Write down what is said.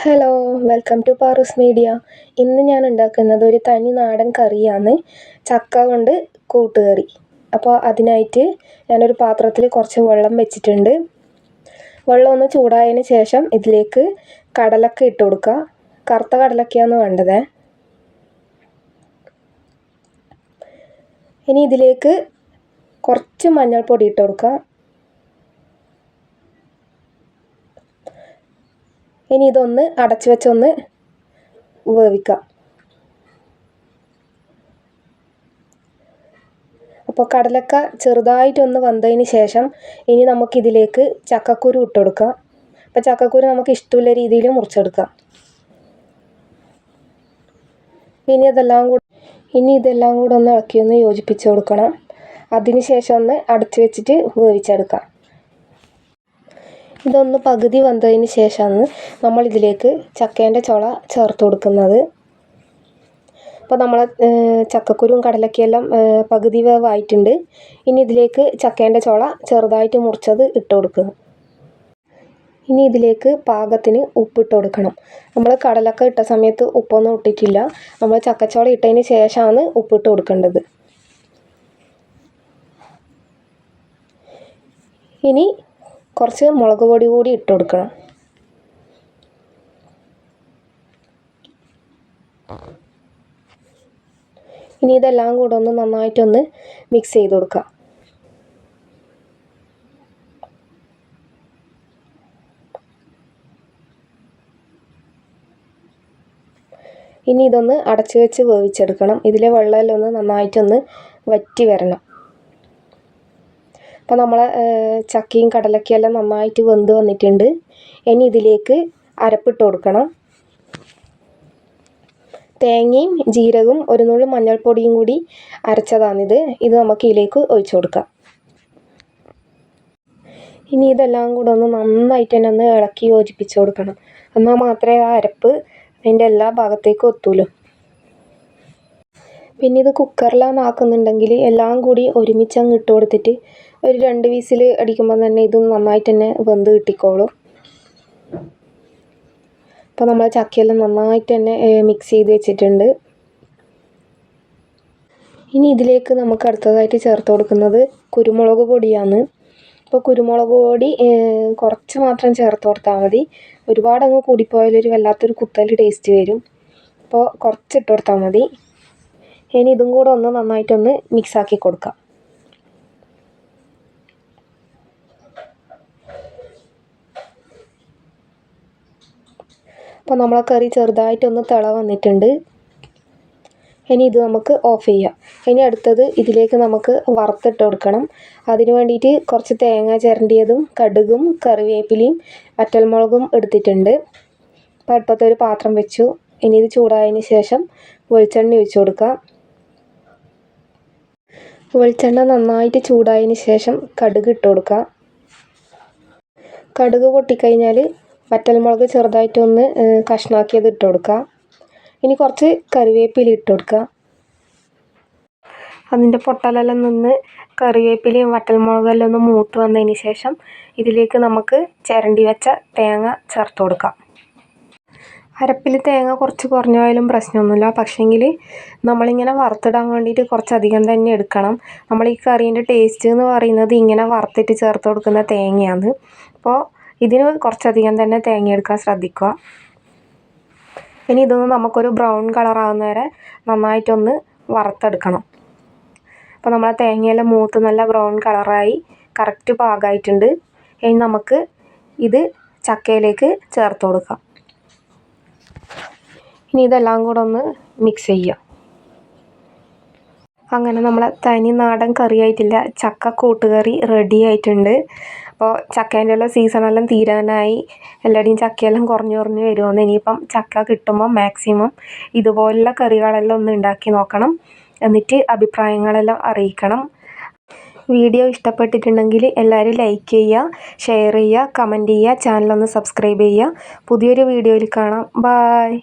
Hello, welcome to പാറൂസ് media. ഇന്ന് ഞാൻ ഉണ്ടാക്കുന്നത് ഒരു തനി നാടൻ കറിയാണ്, ചക്ക കൊണ്ട് കൂട്ടുകറി. അപ്പോൾ അതിനായിട്ട് ഞാനൊരു പാത്രത്തിൽ കുറച്ച് വെള്ളം വെച്ചിട്ടുണ്ട്. വെള്ളം ഒന്ന് ചൂടായതിന് ശേഷം ഇതിലേക്ക് കടലക്ക ഇട്ട് കൊടുക്കുക. കറുത്ത കടലക്കയാണ് വേണ്ടത്. ഇനി ഇതിലേക്ക് കുറച്ച് മഞ്ഞൾപ്പൊടി ഇട്ട് കൊടുക്കുക. ഇനി ഇതൊന്ന് അടച്ചു വെച്ചൊന്ന് വേവിക്കാം. അപ്പോൾ കടലക്ക ചെറുതായിട്ടൊന്ന് വെന്തതിന് ശേഷം ഇനി നമുക്കിതിലേക്ക് ചക്കക്കുരു ഇട്ട് കൊടുക്കാം. അപ്പോൾ ചക്കക്കുരു നമുക്ക് ഇഷ്ടമുള്ള രീതിയിൽ മുറിച്ചെടുക്കാം. ഇനി ഇതെല്ലാം കൂടെ ഒന്ന് ഇളക്കി യോജിപ്പിച്ച് കൊടുക്കണം. അതിന് ശേഷം ഒന്ന് അടച്ചു വെച്ചിട്ട് വേവിച്ചെടുക്കാം. ഇതൊന്ന് പകുതി വെന്തതിന് ശേഷമാണ് നമ്മളിതിലേക്ക് ചക്കേൻ്റെ ചുള ചേർത്ത് കൊടുക്കുന്നത്. അപ്പോൾ നമ്മൾ ചക്കക്കുരുവും കടലക്കയെല്ലാം പകുതി വേവായിട്ടുണ്ട്. ഇനി ഇതിലേക്ക് ചക്കേൻ്റെ ചുള ചെറുതായിട്ട് മുറിച്ചത് ഇട്ട് കൊടുക്കുക. ഇനി ഇതിലേക്ക് പാകത്തിന് ഉപ്പിട്ട് കൊടുക്കണം. നമ്മൾ കടലക്ക ഇട്ട സമയത്ത് ഉപ്പൊന്നും ഇട്ടിട്ടില്ല. നമ്മൾ ചക്കച്ചോള ഇട്ടതിന് ശേഷമാണ് ഉപ്പിട്ട് കൊടുക്കേണ്ടത്. ഇനി കുറച്ച് മുളക് പൊടി കൂടി ഇട്ട് കൊടുക്കണം. ഇനി ഇതെല്ലാം കൂടെ ഒന്ന് നന്നായിട്ടൊന്ന് മിക്സ് ചെയ്ത് കൊടുക്കുക. ഇനി ഇതൊന്ന് അടച്ചു വെച്ച് വേവിച്ചെടുക്കണം. ഇതിലെ വെള്ളമെല്ലാം ഒന്ന് നന്നായിട്ടൊന്ന് വറ്റി വരണം. അപ്പോൾ നമ്മളെ ചക്കയും കടലക്കയെല്ലാം നന്നായിട്ട് വെന്ത് വന്നിട്ടുണ്ട്. ഇനി ഇതിലേക്ക് അരപ്പിട്ട് കൊടുക്കണം. തേങ്ങയും ജീരകവും ഒരു നുള്ളു മഞ്ഞൾപ്പൊടിയും കൂടി അരച്ചതാണിത്. ഇത് നമുക്ക് ഇതിലേക്ക് ഒഴിച്ചു കൊടുക്കാം. ഇനി ഇതെല്ലാം കൂടെ ഒന്ന് നന്നായിട്ട് തന്നെ ഒന്ന് ഇളക്കി യോജിപ്പിച്ച് കൊടുക്കണം. എന്നാൽ മാത്രമേ ആ അരപ്പ് അതിൻ്റെ എല്ലാ ഭാഗത്തേക്കും എത്തുള്ളൂ. പിന്നെ ഇത് കുക്കറിലാണ് ആക്കുന്നുണ്ടെങ്കിൽ എല്ലാം കൂടി ഒരുമിച്ച് അങ്ങ് ഇട്ട് കൊടുത്തിട്ട് ഒരു 2 വിസിൽ അടിക്കുമ്പോൾ തന്നെ ഇത് നന്നായിട്ട് തന്നെ വെന്ത് കിട്ടിക്കോളും. അപ്പോൾ നമ്മൾ ചക്കയെല്ലാം നന്നായിട്ട് തന്നെ മിക്സ് ചെയ്ത് വെച്ചിട്ടുണ്ട്. ഇനി ഇതിലേക്ക് നമുക്ക് അടുത്തതായിട്ട് ചേർത്ത് കൊടുക്കുന്നത് കുരുമുളക് പൊടിയാണ്. അപ്പോൾ കുരുമുളക് പൊടി കുറച്ച് മാത്രം ചേർത്ത് കൊടുത്താൽ മതി. ഒരുപാട് അങ്ങ് കൂടിപ്പോയാലൊരു വല്ലാത്തൊരു കുത്തൽ ടേസ്റ്റ് വരും. അപ്പോൾ കുറച്ച് ഇട്ട് കൊടുത്താൽ മതി. ഇനി ഇതും കൂടെ ഒന്ന് നന്നായിട്ടൊന്ന് മിക്സാക്കി കൊടുക്കാം. അപ്പോൾ നമ്മളെ കറി ചെറുതായിട്ടൊന്ന് തിള വന്നിട്ടുണ്ട്. ഇനി ഇത് നമുക്ക് ഓഫ് ചെയ്യാം. ഇനി അടുത്തത് ഇതിലേക്ക് നമുക്ക് വറുത്തിട്ട് കൊടുക്കണം. അതിന് വേണ്ടിയിട്ട് കുറച്ച് തേങ്ങ ചിരണ്ടിയതും കടുകും കറിവേപ്പിലയും വറ്റൽമുളകും എടുത്തിട്ടുണ്ട്. അപ്പോൾ അടുപ്പത്തൊരു പാത്രം വെച്ചു. ഇനി ഇത് ചൂടായതിന് ശേഷം വെളിച്ചെണ്ണ ഒഴിച്ചു കൊടുക്കാം. വെളിച്ചെണ്ണ നന്നായിട്ട് ചൂടായതിന് ശേഷം കടുക് ഇട്ട് കൊടുക്കാം. കടുക് പൊട്ടിക്കഴിഞ്ഞാൽ വറ്റൽമുളക് ചെറുതായിട്ടൊന്ന് കഷ്ണാക്കിയത് ഇട്ട് കൊടുക്കാം. ഇനി കുറച്ച് കറിവേപ്പില ഇട്ട് കൊടുക്കുക. അതിൻ്റെ പൊട്ടലെല്ലാം നിന്ന് കറിവേപ്പിലയും വറ്റൽമുളകെല്ലാം ഒന്ന് മൂത്ത് വന്നതിന് ശേഷം ഇതിലേക്ക് നമുക്ക് ചിരണ്ടി വെച്ച തേങ്ങ ചേർത്ത് കൊടുക്കാം. അരപ്പിൽ തേങ്ങ കുറച്ച് കുറഞ്ഞായാലും പ്രശ്നമൊന്നുമില്ല. പക്ഷേങ്കിൽ നമ്മളിങ്ങനെ വറുത്തിടാൻ വേണ്ടിയിട്ട് കുറച്ചധികം തന്നെ എടുക്കണം. നമ്മൾ ഈ കറീൻ്റെ ടേസ്റ്റ് എന്ന് പറയുന്നത് ഇങ്ങനെ വറുത്തിട്ട് ചേർത്ത് കൊടുക്കുന്ന തേങ്ങയാണ്. അപ്പോൾ ഇതിന് കുറച്ചധികം തന്നെ തേങ്ങ എടുക്കാൻ ശ്രദ്ധിക്കുക. ഇനി ഇതൊന്ന് നമുക്കൊരു ബ്രൗൺ കളറാകുന്ന വരെ നന്നായിട്ടൊന്ന് വറുത്തെടുക്കണം. അപ്പോൾ നമ്മളെ തേങ്ങയെല്ലാം മൂത്ത് നല്ല ബ്രൗൺ കളറായി കറക്റ്റ് പാകമായിട്ടുണ്ട്. ഇനി നമുക്ക് ഇത് ചക്കയിലേക്ക് ചേർത്ത് കൊടുക്കാം. ഇനി ഇതെല്ലാം കൂടെ ഒന്ന് മിക്സ് ചെയ്യുക. അങ്ങനെ നമ്മളെ തനി നാടൻ കറിയായിട്ടില്ല ചക്ക കൂട്ടുകറി റെഡി ആയിട്ടുണ്ട്. അപ്പോൾ ചക്കേൻ്റെ എല്ലാം സീസണെല്ലാം തീരാനായി. എല്ലാവരുടെയും ചക്കയെല്ലാം കുറഞ്ഞു വരുമെന്ന്. ഇനിയിപ്പം ചക്ക കിട്ടുമ്പോൾ മാക്സിമം ഇതുപോലുള്ള കറികളെല്ലാം ഒന്ന് ഉണ്ടാക്കി നോക്കണം. എന്നിട്ട് അഭിപ്രായങ്ങളെല്ലാം അറിയിക്കണം. വീഡിയോ ഇഷ്ടപ്പെട്ടിട്ടുണ്ടെങ്കിൽ എല്ലാവരും ലൈക്ക് ചെയ്യുക, ഷെയർ ചെയ്യുക, കമൻറ്റ് ചെയ്യുക, ചാനലൊന്ന് സബ്സ്ക്രൈബ് ചെയ്യുക. പുതിയൊരു വീഡിയോയിൽ കാണാം. ബായ്.